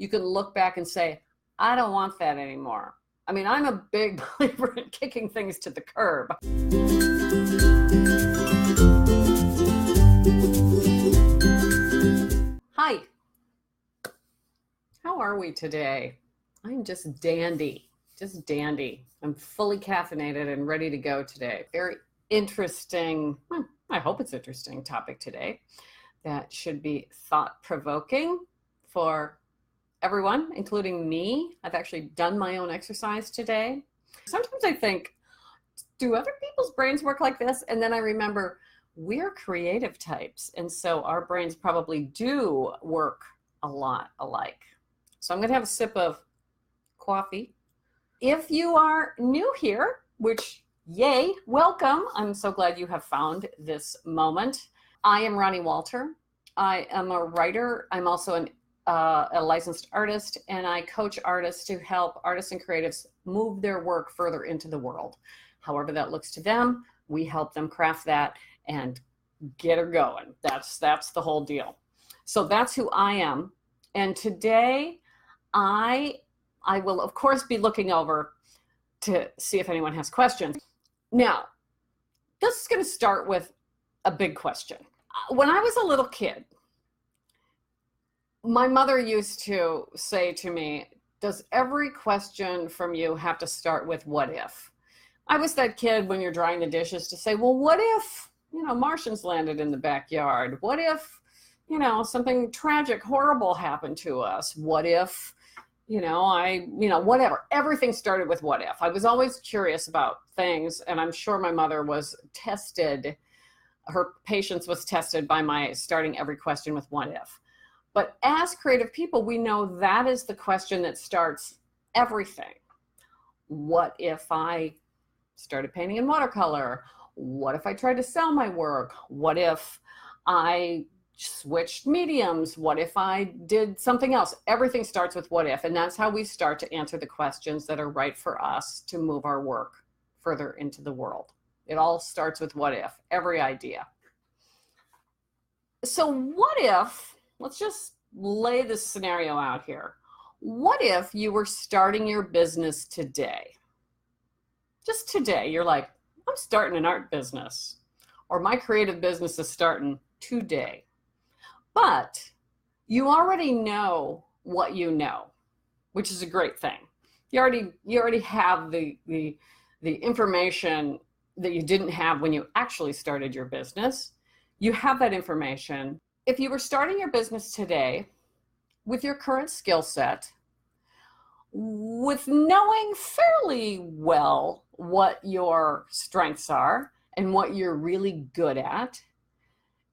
you can look back and say, I don't want that anymore. I mean, I'm a big believer in kicking things to the curb. Hi. How are we today? I'm just dandy. I'm fully caffeinated and ready to go today. Very interesting, I hope it's interesting topic today that should be thought-provoking for everyone, including me. I've actually done my own exercise today. Sometimes I think, do other people's brains work like this? And then I remember we're creative types, and so our brains probably do work a lot alike. So I'm going to have a sip of coffee. If you are new here, which yay, welcome. I'm so glad you have found this moment. I am Ronnie Walter. I am a writer. I'm also a licensed artist, and I coach artists to help artists and creatives move their work further into the world. However that looks to them, we help them craft that and get her going. That's the whole deal. So that's who I am. And today I will, of course, be looking over to see if anyone has questions. Now, this is going to start with a big question. When I was a little kid, my mother used to say to me, does every question from you have to start with what if? I was that kid when you're drying the dishes to say, well, what if, Martians landed in the backyard? What if, something tragic, horrible happened to us? What if, whatever. Everything started with what if. I was always curious about things, and I'm sure my mother was tested. Her patience was tested by my starting every question with what if. But as creative people, we know that is the question that starts everything. What if I started painting in watercolor? What if I tried to sell my work? What if I switched mediums? What if I did something else? Everything starts with what if, and that's how we start to answer the questions that are right for us to move our work further into the world. It all starts with what if, every idea. So what if, let's just lay this scenario out here. What if you were starting your business today? Just today, you're like, I'm starting an art business, or my creative business is starting today. But you already know what you know, which is a great thing. You already have the information that you didn't have when you actually started your business. You have that information. If you were starting your business today with your current skill set, with knowing fairly well what your strengths are and what you're really good at,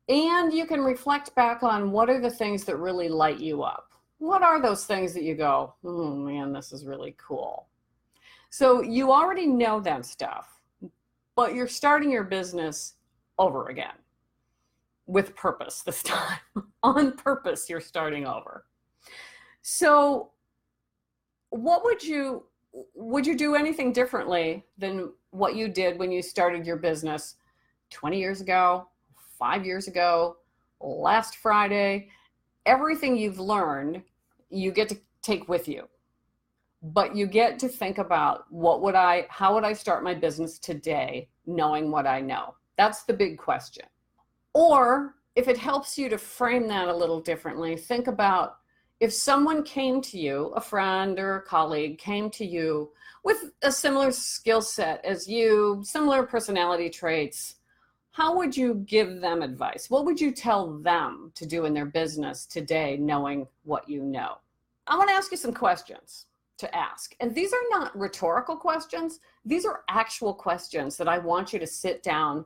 and you can reflect back on what are the things that really light you up. What are those things that you go, oh man, this is really cool. So you already know that stuff, but you're starting your business over again with purpose this time. On purpose, you're starting over. So what would you do anything differently than what you did when you started your business 20 years ago, 5 years ago, last Friday? Everything you've learned, you get to take with you. But you get to think about how would I start my business today, knowing what I know? That's the big question. Or if it helps you to frame that a little differently, think about if someone came to you, a friend or a colleague came to you with a similar skill set as you, similar personality traits, how would you give them advice? What would you tell them to do in their business today, knowing what you know? I want to ask you some questions to ask. And these are not rhetorical questions. These are actual questions that I want you to sit down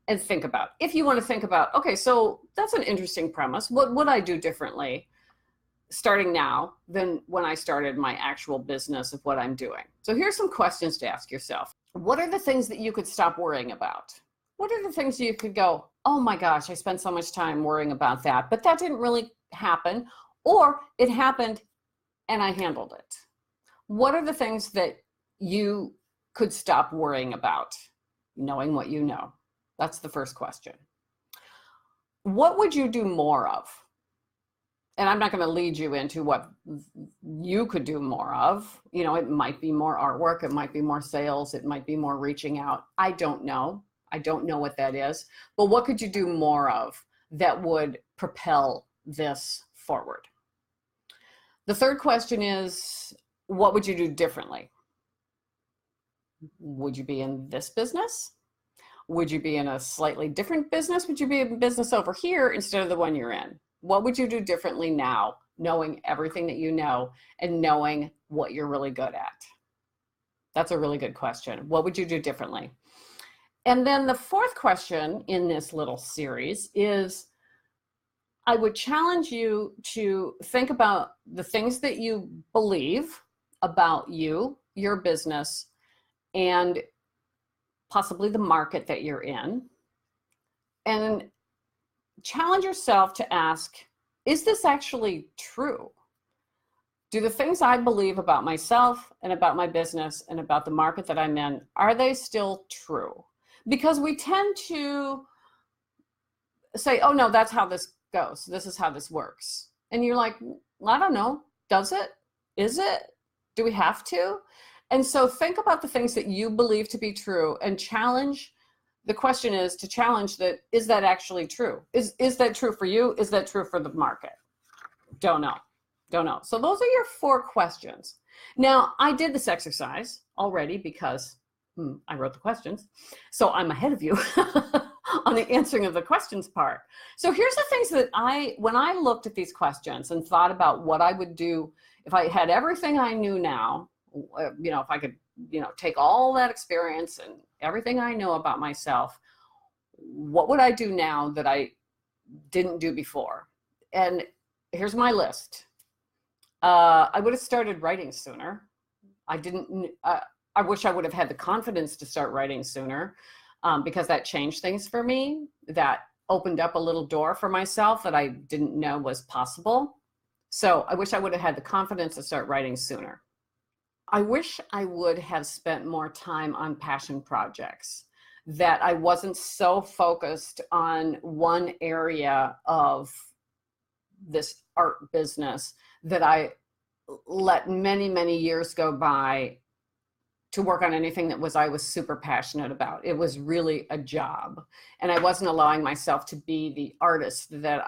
and think about. If you want to think about, okay, so that's an interesting premise. What would I do differently starting now than when I started my actual business of what I'm doing? So here's some questions to ask yourself. What are the things that you could stop worrying about? What are the things you could go, oh my gosh, I spent so much time worrying about that, but that didn't really happen, or it happened and I handled it? What are the things that you could stop worrying about, knowing what you know? That's the first question. What would you do more of? And I'm not going to lead you into what you could do more of. You know, it might be more artwork, it might be more sales, it might be more reaching out. I don't know. I don't know what that is. But what could you do more of that would propel this forward? The third question is, what would you do differently? Would you be in this business? Would you be in a slightly different business? Would you be in business over here instead of the one you're in? What would you do differently now, knowing everything that you know and knowing what you're really good at? That's a really good question. What would you do differently? And then the fourth question in this little series is, I would challenge you to think about the things that you believe about you, your business, and possibly the market that you're in, and challenge yourself to ask, is this actually true? Do the things I believe about myself and about my business and about the market that I'm in, are they still true? Because we tend to say, oh no, that's how this goes. This is how this works. And you're like, I don't know. Does it? Is it? Do we have to? And so think about the things that you believe to be true and challenge. The question is to challenge that, is that actually true? Is that true for you? Is that true for the market? Don't know. Don't know. So those are your 4 questions. Now, I did this exercise already because I wrote the questions. So I'm ahead of you on the answering of the questions part. So here's the things that when I looked at these questions and thought about what I would do if I had everything I knew now, you know, if I could, you know, take all that experience and everything I know about myself, what would I do now that I didn't do before? And here's my list. I would have started writing sooner. I wish I would have had the confidence to start writing sooner, because that changed things for me. That opened up a little door for myself that I didn't know was possible. So I wish I would have had the confidence to start writing sooner. I wish I would have spent more time on passion projects, that I wasn't so focused on one area of this art business, that I let many, many years go by to work on anything that I was super passionate about. It was really a job. And I wasn't allowing myself to be the artist that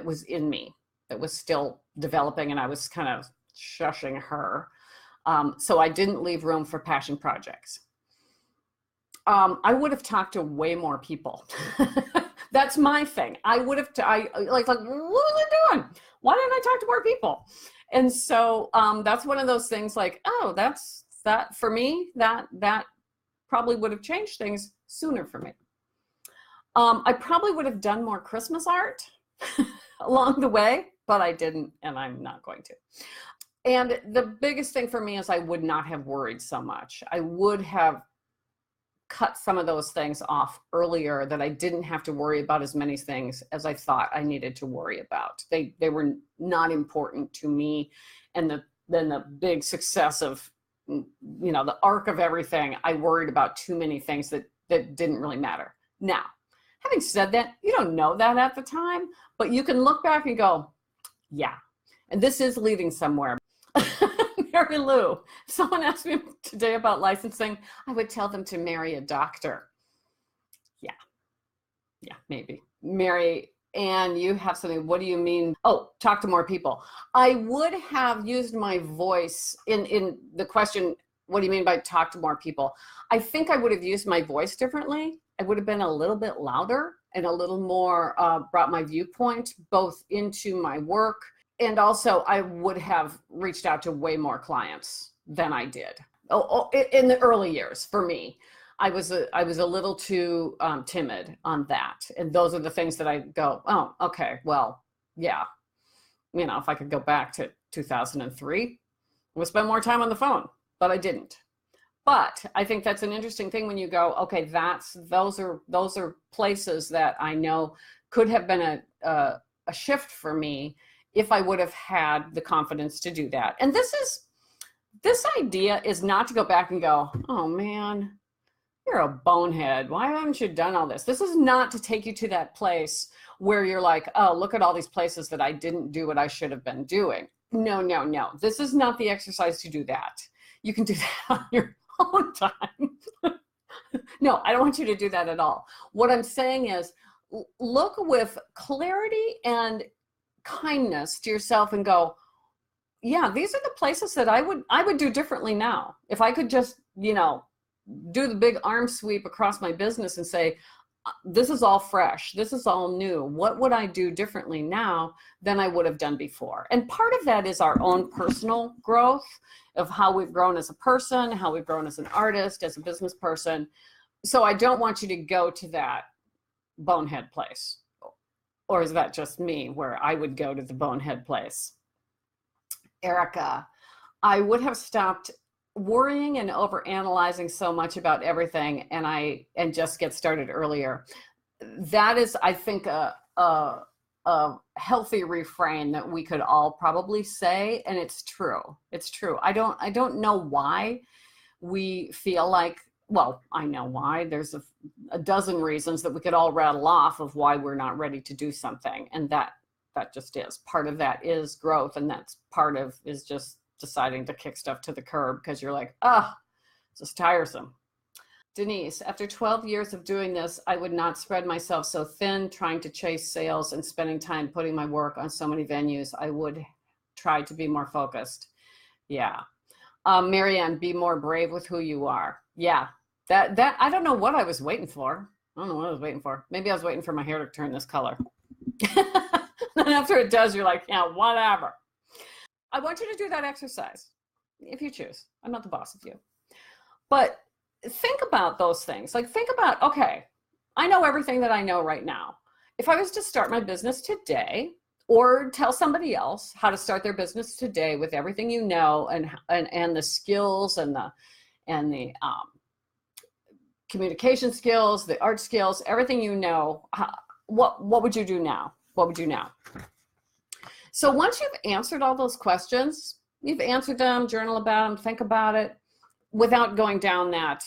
was in me, that was still developing, and I was kind of shushing her. So I didn't leave room for passion projects. I would have talked to way more people. That's my thing. I would have, like, what was I doing? Why didn't I talk to more people? And so that's one of those things like, oh, that for me, that probably would have changed things sooner for me. I probably would have done more Christmas art along the way, but I didn't, and I'm not going to. And the biggest thing for me is I would not have worried so much. I would have cut some of those things off earlier, that I didn't have to worry about as many things as I thought I needed to worry about. They were not important to me. And then the big success of, you know, the arc of everything, I worried about too many things that didn't really matter. Now, having said that, you don't know that at the time, but you can look back and go, yeah, and this is leading somewhere. Mary Lou, someone asked me today about licensing. I would tell them to marry a doctor. Yeah, maybe. Mary Ann, you have something. What do you mean? Oh, talk to more people. I would have used my voice in the question, what do you mean by talk to more people? I think I would have used my voice differently. I would have been a little bit louder and a little more, brought my viewpoint both into my work. And also I would have reached out to way more clients than I did. In the early years for me. I was a little too timid on that. And those are the things that I go, oh, okay, well, yeah. You know, if I could go back to 2003, I would spend more time on the phone, but I didn't. But I think that's an interesting thing when you go, okay, those are places that I know could have been a shift for me if I would have had the confidence to do that. And this idea is not to go back and go, oh man, you're a bonehead. Why haven't you done all this? This is not to take you to that place where you're like, oh, look at all these places that I didn't do what I should have been doing. No, no, no. This is not the exercise to do that. You can do that on your own time. No, I don't want you to do that at all. What I'm saying is look with clarity and kindness to yourself and go, yeah, these are the places that I would do differently now. If I could just, do the big arm sweep across my business and say, this is all fresh, this is all new. What would I do differently now than I would have done before? And part of that is our own personal growth of how we've grown as a person, how we've grown as an artist, as a business person. So I don't want you to go to that bonehead place. Or is that just me where I would go to the bonehead place? Erica, I would have stopped worrying and overanalyzing so much about everything and just get started earlier. That is, I think, a healthy refrain that we could all probably say, and it's true. It's true. I don't know why we feel like, well, I know why. There's a dozen reasons that we could all rattle off of why we're not ready to do something, and that just is. Part of that is growth, and that's part of is just deciding to kick stuff to the curb because you're like, it's just tiresome. Denise, after 12 years of doing this, I would not spread myself so thin, trying to chase sales and spending time putting my work on so many venues. I would try to be more focused. Yeah. Marianne, be more brave with who you are. Yeah. That I don't know what I was waiting for. I don't know what I was waiting for. Maybe I was waiting for my hair to turn this color. And after it does, you're like, yeah, whatever. I want you to do that exercise if you choose. I'm not the boss of you. But think about those things. Like think about, okay, I know everything that I know right now. If I was to start my business today or tell somebody else how to start their business today with everything you know and the skills and the communication skills, the art skills, everything you know, what would you do now? What would you now? So once you've answered all those questions, you've answered them, journal about them, think about it, without going down that,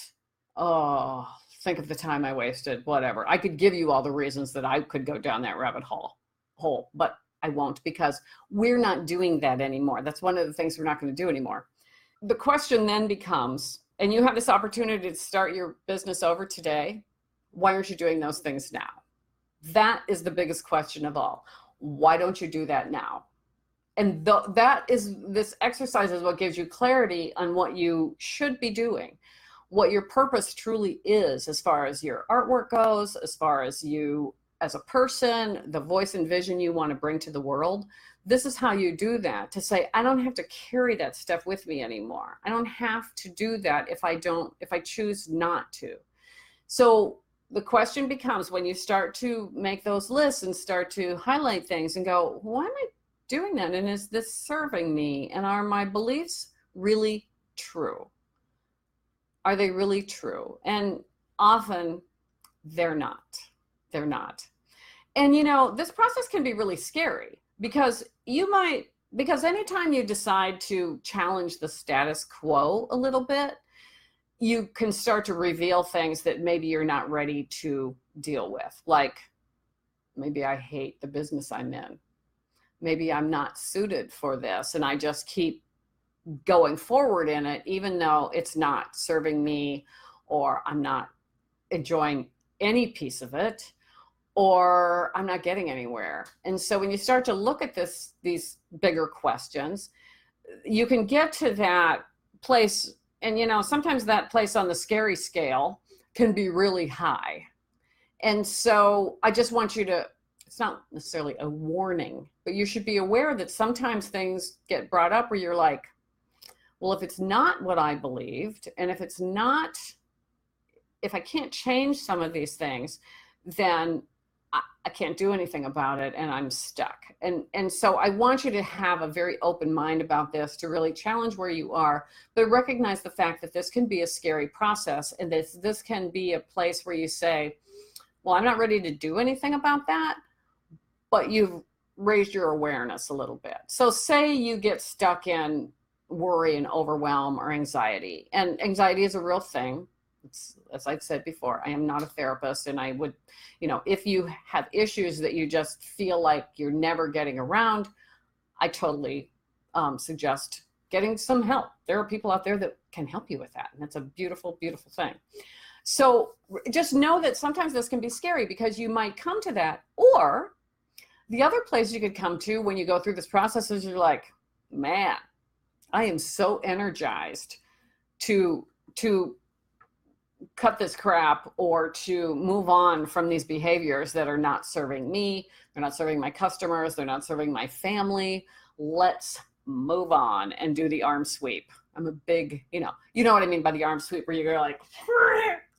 think of the time I wasted, whatever. I could give you all the reasons that I could go down that rabbit hole, but I won't because we're not doing that anymore. That's one of the things we're not going to do anymore. The question then becomes, and you have this opportunity to start your business over today, why aren't you doing those things now? That is the biggest question of all. Why don't you do that now? And this exercise is what gives you clarity on what you should be doing, what your purpose truly is as far as your artwork goes, as far as you as a person, the voice and vision you want to bring to the world. This is how you do that, to say, I don't have to carry that stuff with me anymore. I don't have to do that if I choose not to. So the question becomes, when you start to make those lists and start to highlight things and go, why am I doing that? And is this serving me? And are my beliefs really true? Are they really true? And often they're not. They're not. And this process can be really scary because anytime you decide to challenge the status quo a little bit, you can start to reveal things that maybe you're not ready to deal with. Like, maybe I hate the business I'm in. Maybe I'm not suited for this. And I just keep going forward in it, even though it's not serving me, or I'm not enjoying any piece of it, or I'm not getting anywhere. And so when you start to look at these bigger questions, you can get to that place. And, sometimes that place on the scary scale can be really high. And so I just want you to, it's not necessarily a warning, but you should be aware that sometimes things get brought up where you're like, well, if it's not what I believed, and if I can't change some of these things, then I can't do anything about it and I'm stuck. And so I want you to have a very open mind about this, to really challenge where you are, but recognize the fact that this can be a scary process, and this can be a place where you say, well, I'm not ready to do anything about that, but you've raised your awareness a little bit. So say you get stuck in worry and overwhelm or anxiety, and anxiety is a real thing. It's, as I've said before, I am not a therapist, and I would, if you have issues that you just feel like you're never getting around, I totally suggest getting some help. There are people out there that can help you with that. And that's a beautiful, beautiful thing. So just know that sometimes this can be scary because you might come to that. Or the other place you could come to when you go through this process is you're like, man, I am so energized to cut this crap or to move on from these behaviors that are not serving me. They're not serving my customers. They're not serving my family. Let's move on and do the arm sweep. I'm a big, you know what I mean by the arm sweep, where you're like,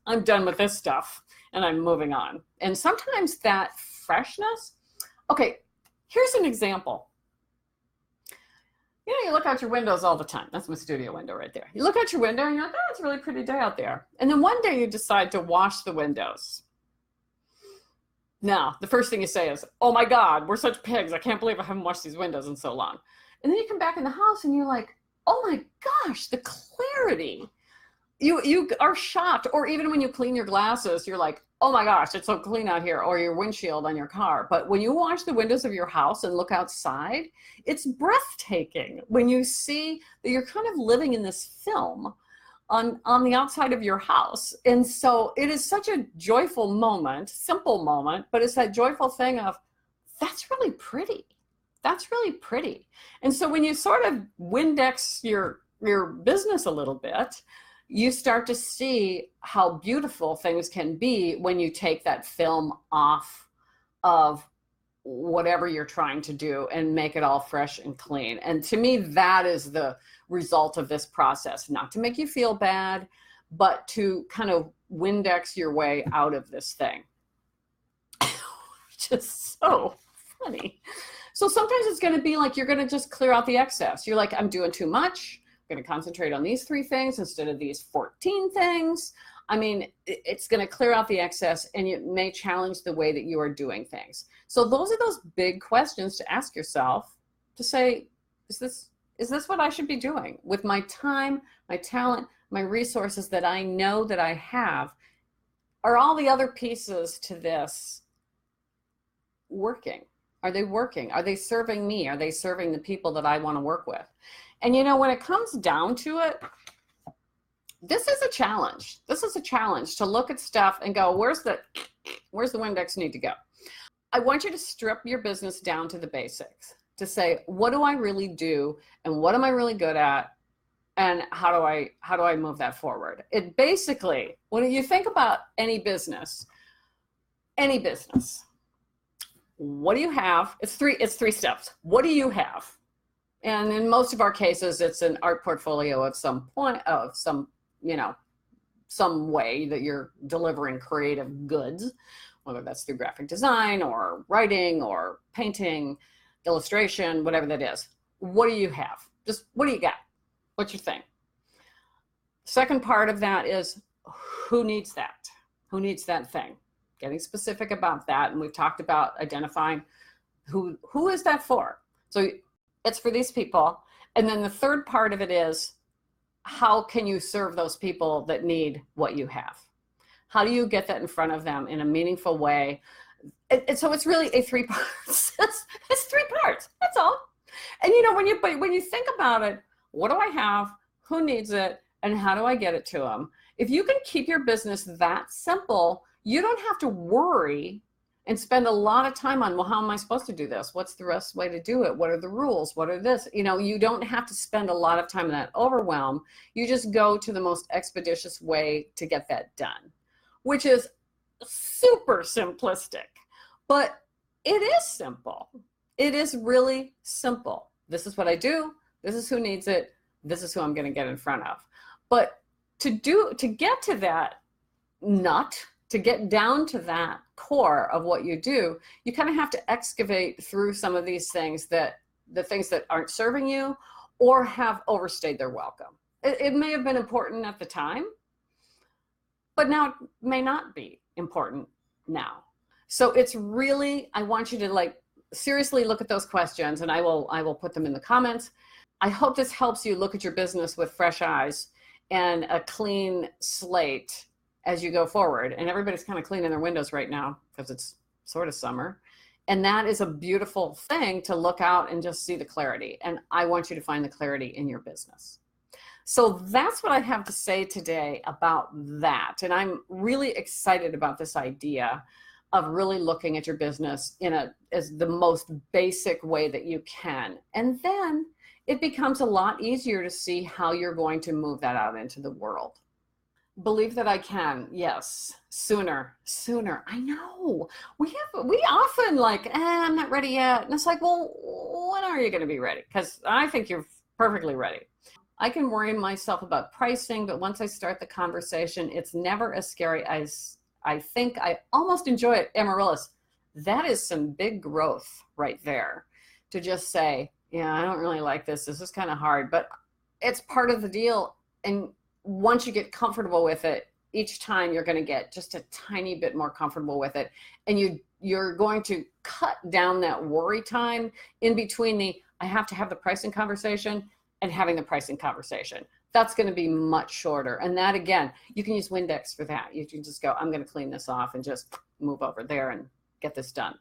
I'm done with this stuff and I'm moving on. And sometimes that freshness, okay, here's an example. You look out your windows all the time. That's my studio window right there. You look out your window and you're like, oh, it's a really pretty day out there. And then one day you decide to wash the windows. Now, the first thing you say is, oh my God, we're such pigs. I can't believe I haven't washed these windows in so long. And then you come back in the house and you're like, oh my gosh, the clarity. You are shocked. Or even when you clean your glasses, you're like, oh my gosh, it's so clean out here, or your windshield on your car. But when you wash the windows of your house and look outside, it's breathtaking when you see that you're kind of living in this film on the outside of your house. And so it is such a joyful moment, simple moment, but it's that joyful thing of, that's really pretty. That's really pretty. And so when you sort of Windex your business a little bit, you start to see how beautiful things can be when you take that film off of whatever you're trying to do and make it all fresh and clean. And to me, that is the result of this process, not to make you feel bad, but to kind of Windex your way out of this thing. Just so funny. So sometimes it's going to be like, you're going to just clear out the excess. You're like, I'm doing too much. I'm going to concentrate on these 3 things instead of these 14 things. I mean, it's going to clear out the excess, and it may challenge the way that you are doing things. So those are those big questions to ask yourself, to say, is this what I should be doing with my time, my talent, my resources that I know that I have? Are all the other pieces to this working? Are they working? Are they serving me? Are they serving the people that I want to work with? And when it comes down to it, this is a challenge. This is a challenge to look at stuff and go, where's the Windex need to go? I want you to strip your business down to the basics, to say, what do I really do and what am I really good at? And how do I move that forward? It basically, when you think about any business, what do you have? It's three steps. What do you have? And in most of our cases, it's an art portfolio of some point, of some way that you're delivering creative goods, whether that's through graphic design or writing or painting, illustration, whatever that is. What do you have? Just what do you got? What's your thing? Second part of that is, who needs that? Who needs that thing? Getting specific about that. And we've talked about identifying who is that for? So it's for these people. And then the third part of it is, how can you serve those people that need what you have? How do you get that in front of them in a meaningful way? And so it's really a 3 parts. It's 3 parts. That's all. And when you think about it, what do I have? Who needs it? And how do I get it to them? If you can keep your business that simple, you don't have to worry and spend a lot of time on, well, how am I supposed to do this? What's the best way to do it? What are the rules? What are this? You don't have to spend a lot of time in that overwhelm. You just go to the most expeditious way to get that done, which is super simplistic, but it is simple. It is really simple. This is what I do. This is who needs it. This is who I'm going to get in front of. But to get to that nut, to get down to that core of what you do, you kind of have to excavate through some of these things, the things that aren't serving you or have overstayed their welcome. It may have been important at the time, but now it may not be important now. So it's really, I want you to seriously look at those questions, and I will put them in the comments. I hope this helps you look at your business with fresh eyes and a clean slate as you go forward. And everybody's kind of cleaning their windows right now because it's sort of summer. And that is a beautiful thing to look out and just see the clarity. And I want you to find the clarity in your business. So that's what I have to say today about that. And I'm really excited about this idea of really looking at your business as the most basic way that you can. And then it becomes a lot easier to see how you're going to move that out into the world. Believe that I can. Yes. Sooner. I know. We often like, I'm not ready yet. And it's like, well, when are you going to be ready? Because I think you're perfectly ready. I can worry myself about pricing, but once I start the conversation, it's never as scary as I think. I almost enjoy it. Amaryllis, that is some big growth right there, to just say, yeah, I don't really like this. This is kind of hard, but it's part of the deal. And once you get comfortable with it, each time you're going to get just a tiny bit more comfortable with it. And you're going to cut down that worry time in between I have to have the pricing conversation and having the pricing conversation. That's going to be much shorter. And that, again, you can use Windex for that. You can just go, I'm going to clean this off and just move over there and get this done.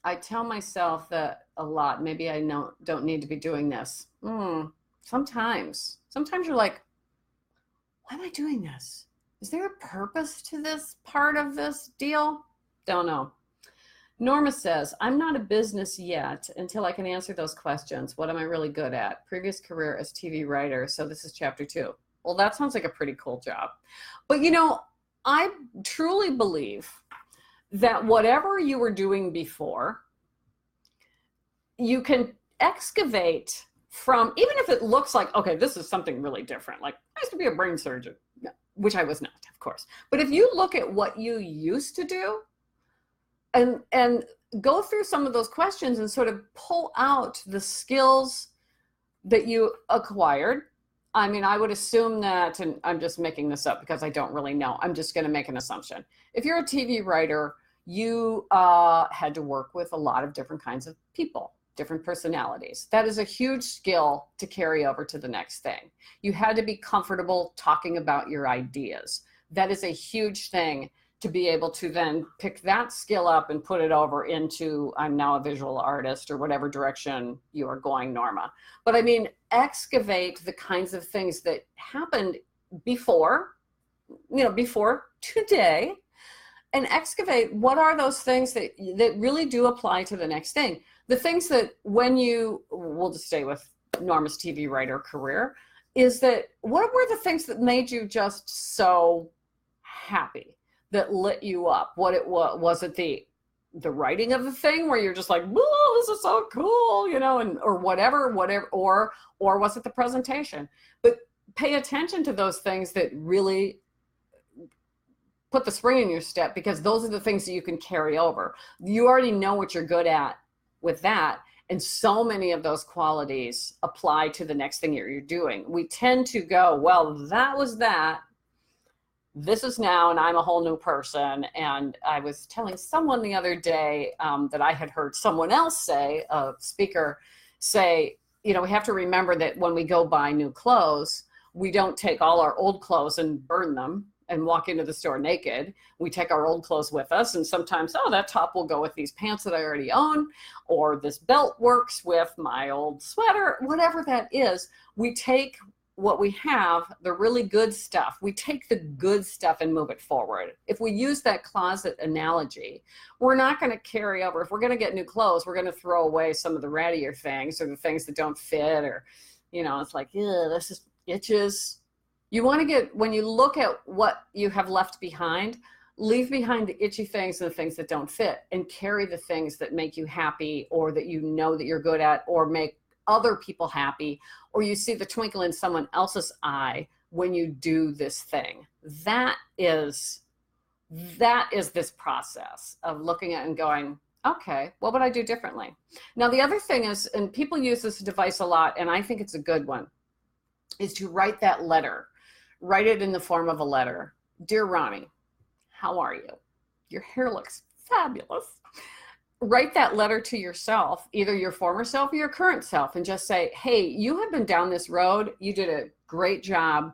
I tell myself that a lot. Maybe I don't need to be doing this. Sometimes you're like, why am I doing this? Is there a purpose to this part of this deal? Don't know. Norma says, I'm not a business yet until I can answer those questions. What am I really good at? Previous career as TV writer. So this is chapter 2. Well, that sounds like a pretty cool job. But I truly believe that whatever you were doing before, you can excavate from, even if it looks like, okay, this is something really different. Like I used to be a brain surgeon, which I was not, of course. But if you look at what you used to do, and go through some of those questions and sort of pull out the skills that you acquired. I mean, I would assume that, and I'm just making this up because I don't really know. I'm just going to make an assumption. If you're a TV writer, you had to work with a lot of different kinds of people, different personalities. That is a huge skill to carry over to the next thing. You had to be comfortable talking about your ideas. That is a huge thing to be able to then pick that skill up and put it over into, I'm now a visual artist, or whatever direction you are going, Norma. But I mean, excavate the kinds of things that happened before today, and excavate what are those things that really do apply to the next thing. The things that we'll just stay with Norma's TV writer career, is that what were the things that made you just so happy, that lit you up? Was it the writing of the thing where you're just like, whoa, this is so cool, or whatever, or was it the presentation? But pay attention to those things that really put the spring in your step, because those are the things that you can carry over. You already know what you're good at with that. And so many of those qualities apply to the next thing you're doing. We tend to go, well, that was that. This is now, and I'm a whole new person. And I was telling someone the other day that I had heard someone else say, a speaker say, we have to remember that when we go buy new clothes, we don't take all our old clothes and burn them and walk into the store naked. We take our old clothes with us, and sometimes, that top will go with these pants that I already own, or this belt works with my old sweater, whatever that is. We take what we have, the really good stuff, we take the good stuff and move it forward. If we use that closet analogy, we're not going to carry over. If we're going to get new clothes, we're going to throw away some of the rattier things, or the things that don't fit, or, it's like, this is itches. You want to get, when you look at what you have left behind, leave behind the itchy things and the things that don't fit, and carry the things that make you happy, or that that you're good at, or make other people happy, or you see the twinkle in someone else's eye when you do this thing. That is this process of looking at and going, okay, what would I do differently? Now, the other thing is, and people use this device a lot, and I think it's a good one, is to write that letter. Write it in the form of a letter. Dear Ronnie, how are you? Your hair looks fabulous. Write that letter to yourself, either your former self or your current self, and just say, hey, you have been down this road. You did a great job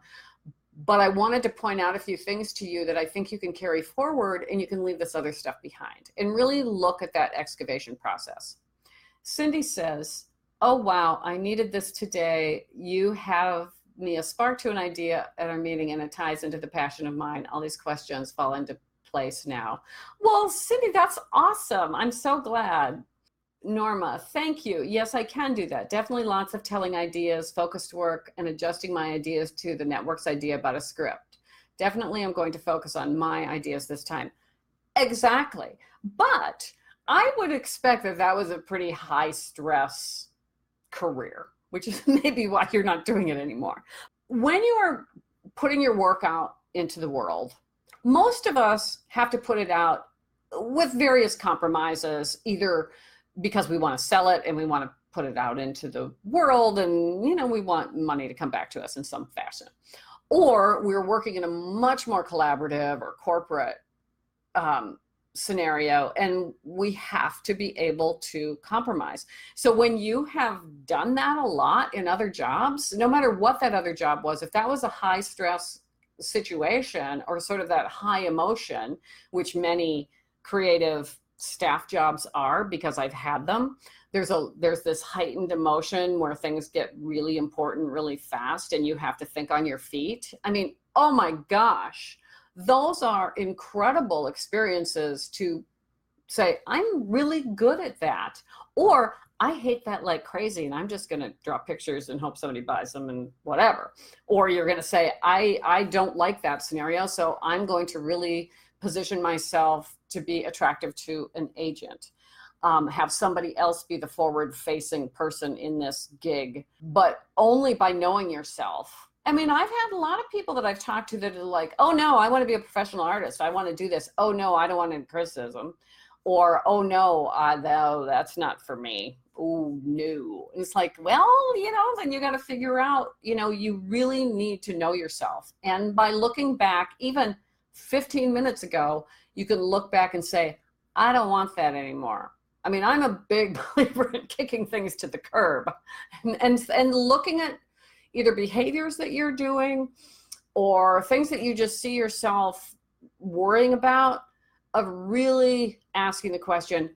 But I wanted to point out a few things to you that I think you can carry forward, and you can leave this other stuff behind and really look at that excavation process. Cindy says, oh, wow, I needed this today. You have me a spark to an idea at our meeting, and it ties into the passion of mine. All these questions fall into place now. Well, Cindy, that's awesome. I'm so glad. Norma, thank you. Yes, I can do that. Definitely lots of telling ideas, focused work, and adjusting my ideas to the network's idea about a script. Definitely I'm going to focus on my ideas this time. Exactly. But I would expect that that was a pretty high stress career, which is maybe why you're not doing it anymore. When you are putting your work out into the world, most of us have to put it out with various compromises, either because we want to sell it and we want to put it out into the world, and we want money to come back to us in some fashion, or we're working in a much more collaborative or corporate scenario, and we have to be able to compromise. So when you have done that a lot in other jobs, no matter what that other job was, if that was a high stress situation or sort of that high emotion, which many creative staff jobs are, because I've had them, there's this heightened emotion where things get really important really fast and you have to think on your feet. I mean, oh my gosh, those are incredible experiences to say, I'm really good at that, or I hate that like crazy and I'm just going to draw pictures and hope somebody buys them and whatever. Or you're going to say, I don't like that scenario, so I'm going to really position myself to be attractive to an agent. Have somebody else be the forward-facing person in this gig, but only by knowing yourself. I mean, I've had a lot of people that I've talked to that are like, oh no, I want to be a professional artist. I want to do this. Oh no, I don't want any criticism. Or, oh no, no, that's not for me. Oh no. And it's like, well, then you got to figure out, you really need to know yourself. And by looking back, even 15 minutes ago, you can look back and say, I don't want that anymore. I mean, I'm a big believer in kicking things to the curb and looking at either behaviors that you're doing or things that you just see yourself worrying about, of really asking the question,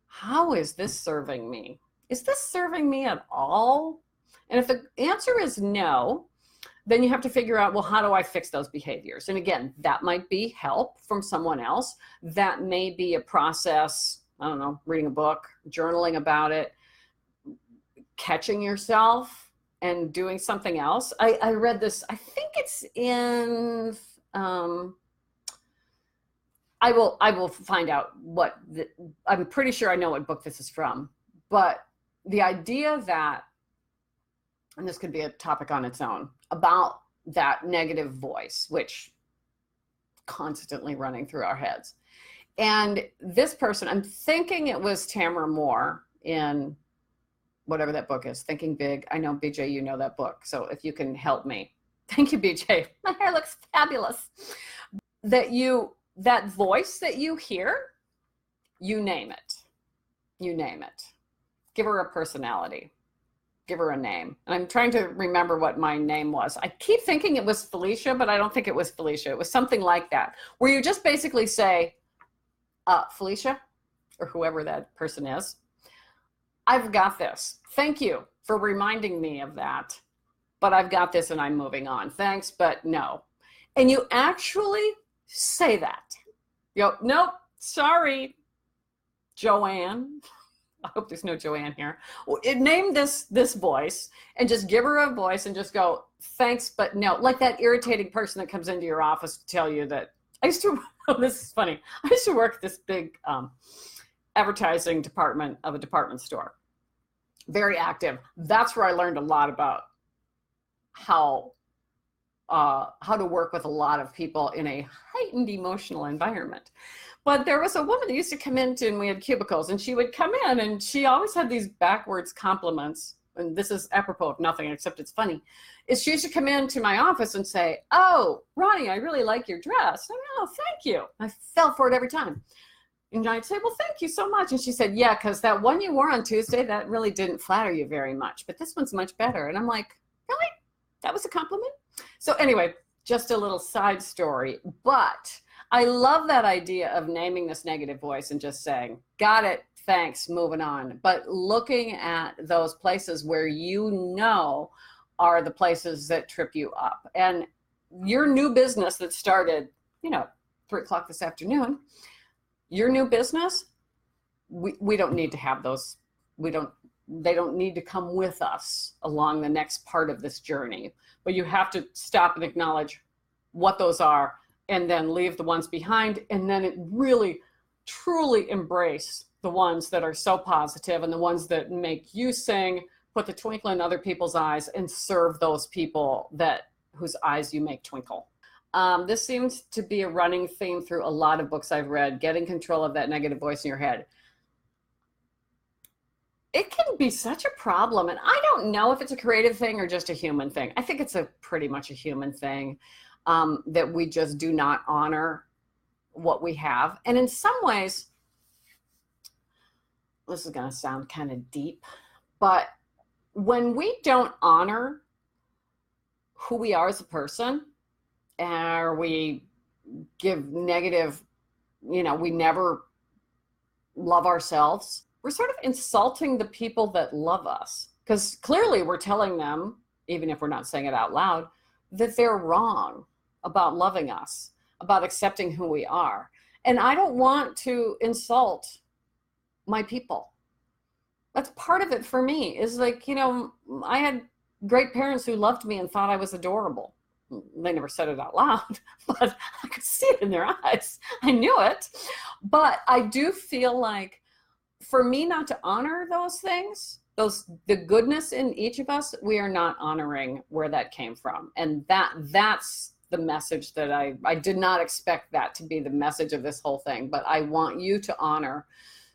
how is this serving me? Is this serving me at all? And if the answer is no, then you have to figure out, well, how do I fix those behaviors? And again, that might be help from someone else. That may be a process, I don't know, reading a book, journaling about it, catching yourself and doing something else. I read this, I think it's in, I will find out I'm pretty sure I know what book this is from, but the idea that, and this could be a topic on its own, about that negative voice, which constantly running through our heads. And this person, I'm thinking it was Tamara Moore in whatever that book is, Thinking Big. I know, BJ, you know that book. So if you can help me. Thank you, BJ. My hair looks fabulous. That voice that you hear, you name it. You name it. Give her a personality. Give her a name. And I'm trying to remember what my name was. I keep thinking it was Felicia, but I don't think it was Felicia. It was something like that, where you just basically say, Felicia, or whoever that person is, I've got this. Thank you for reminding me of that, but I've got this and I'm moving on. Thanks, but no. And you actually say that. Nope, sorry, Joanne. I hope there's no Joanne here. Name this voice and just give her a voice and just go, thanks, but no. Like that irritating person that comes into your office to tell you that, this is funny. I used to work at this big advertising department of a department store. Very active. That's where I learned a lot about how to work with a lot of people in a heightened emotional environment. But there was a woman that used to come in and we had cubicles, and she would come in and she always had these backwards compliments. And this is apropos of nothing except it's funny. She used to come into my office and say, oh, Ronnie, I really like your dress. Oh, thank you. I fell for it every time. And I'd say, well, thank you so much. And she said, yeah, because that one you wore on Tuesday, that really didn't flatter you very much. But this one's much better. And I'm like, really? That was a compliment? So anyway, just a little side story, but I love that idea of naming this negative voice and just saying, got it, thanks, moving on. But looking at those places where you know are the places that trip you up. And your new business that started, 3:00 this afternoon, your new business, we don't need to have those. They don't need to come with us along the next part of this journey. But you have to stop and acknowledge what those are, and then leave the ones behind, and then it really, truly embrace the ones that are so positive and the ones that make you sing, put the twinkle in other people's eyes, and serve those people whose eyes you make twinkle. This seems to be a running theme through a lot of books I've read, getting control of that negative voice in your head. It can be such a problem, and I don't know if it's a creative thing or just a human thing. I think it's pretty much a human thing, that we just do not honor what we have. And in some ways, this is going to sound kind of deep, but when we don't honor who we are as a person, or we give negative, we never love ourselves, we're sort of insulting the people that love us, because clearly we're telling them, even if we're not saying it out loud, that they're wrong about loving us, about accepting who we are. And I don't want to insult my people. That's part of it for me, is like, I had great parents who loved me and thought I was adorable. They never said it out loud, but I could see it in their eyes. I knew it. But I do feel like, for me not to honor those things, the goodness in each of us, we are not honoring where that came from. And that's the message that I did not expect that to be the message of this whole thing, but I want you to honor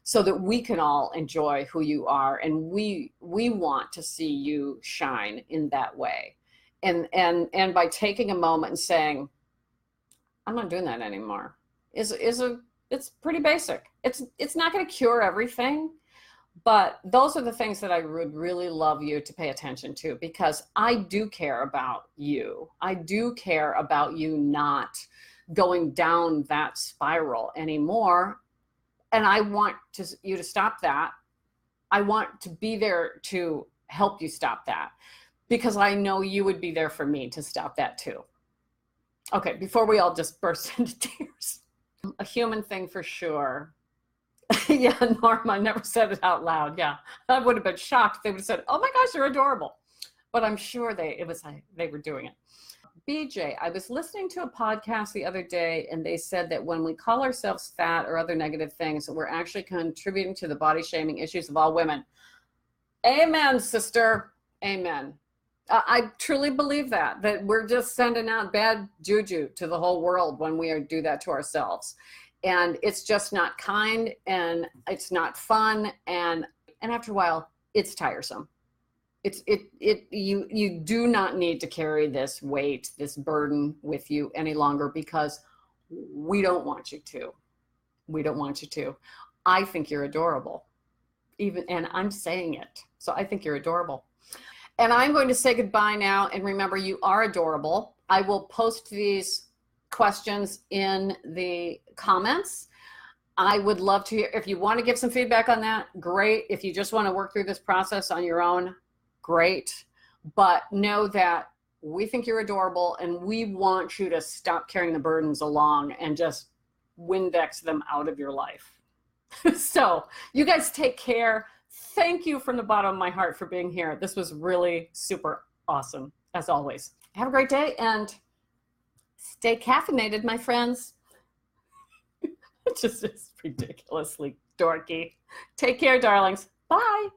so that we can all enjoy who you are. And we want to see you shine in that way. And by taking a moment and saying, I'm not doing that anymore, it's pretty basic. It's not going to cure everything, but those are the things that I would really love you to pay attention to, because I do care about you. I do care about you not going down that spiral anymore. And I want you to stop that. I want to be there to help you stop that, because I know you would be there for me to stop that too. Okay, before we all just burst into tears. A human thing for sure. Yeah, Norma never said it out loud. Yeah, I would have been shocked. They would have said, oh my gosh, you're adorable. But I'm sure they were doing it. BJ, I was listening to a podcast the other day, and they said that when we call ourselves fat or other negative things, we're actually contributing to the body shaming issues of all women. Amen, sister. Amen. I truly believe that we're just sending out bad juju to the whole world when we do that to ourselves. And it's just not kind, and it's not fun. And after a while, it's tiresome. You do not need to carry this weight, this burden with you any longer, because we don't want you to. We don't want you to. I think you're adorable, and I'm saying it. So I think you're adorable. And I'm going to say goodbye now. And remember, you are adorable. I will post these questions in the comments. I would love to hear, if you want to give some feedback on that, great. If you just want to work through this process on your own, great. But know that we think you're adorable, and we want you to stop carrying the burdens along and just Windex them out of your life. So you guys take care. Thank you from the bottom of my heart for being here. This was really super awesome, as always. Have a great day, and stay caffeinated, my friends. It just is ridiculously dorky. Take care, darlings. Bye.